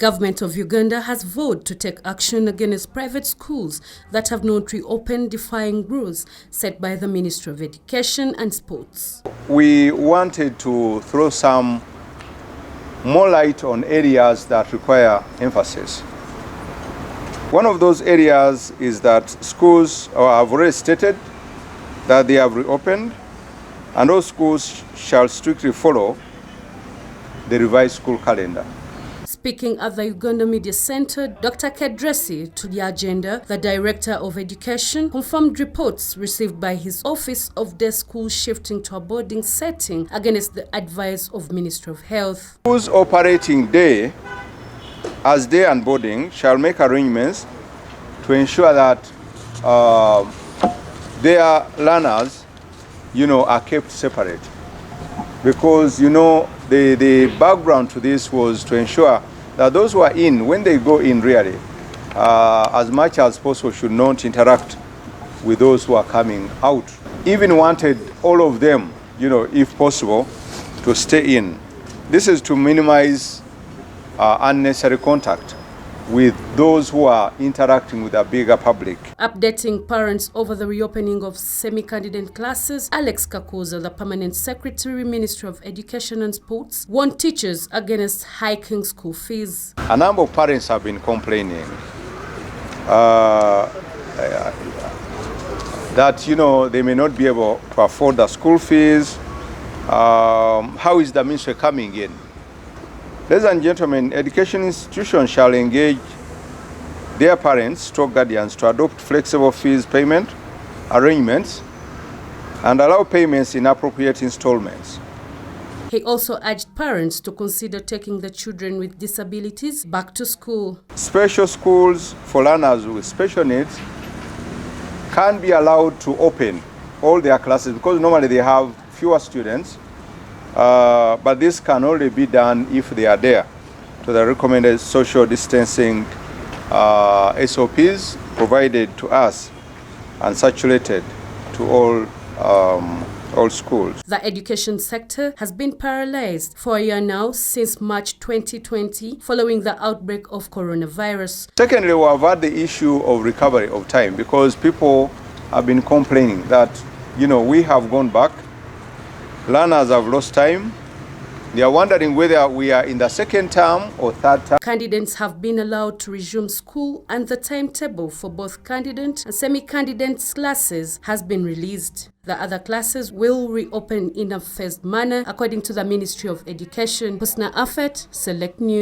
Government of Uganda has vowed to take action against private schools that have not reopened, defying rules set by the Ministry of Education and Sports. We wanted to throw some more light on areas that require emphasis. One of those areas is that schools have already stated that they have reopened, and those schools shall strictly follow the revised school calendar. Speaking at the Uganda Media Center, Dr. Kedresi to the agenda, the Director of Education, confirmed reports received by his office of their school shifting to a boarding setting against the advice of Ministry of Health. Schools operating day as day and boarding shall make arrangements to ensure that their learners, are kept separate. Because, the background to this was to ensure that those who are in, when they go in really, as much as possible should not interact with those who are coming out. Even wanted all of them, if possible, to stay in. This is to minimize unnecessary contact with those who are interacting with a bigger public. Updating parents over the reopening of semi-candidate classes, Alex Kakuza, the Permanent Secretary, Ministry of Education and Sports, warned teachers against hiking school fees. A number of parents have been complaining that, they may not be able to afford the school fees. How is the ministry coming in? Ladies and gentlemen, education institutions shall engage their parents, guardians, to adopt flexible fees payment arrangements and allow payments in appropriate installments. He also urged parents to consider taking the children with disabilities back to school. Special schools for learners with special needs can be allowed to open all their classes because normally they have fewer students. But this can only be done if they adhere to the recommended social distancing SOPs provided to us and circulated to all schools. The education sector has been paralyzed for a year now since March 2020 following the outbreak of coronavirus. Secondly, we have had the issue of recovery of time because people have been complaining that, we have gone back. Learners have lost time. They are wondering whether we are in the second term or third term. Candidates have been allowed to resume school, and the timetable for both candidate and semi-candidate classes has been released. The other classes will reopen in a phased manner according to the Ministry of Education. Husna Afet, Select News.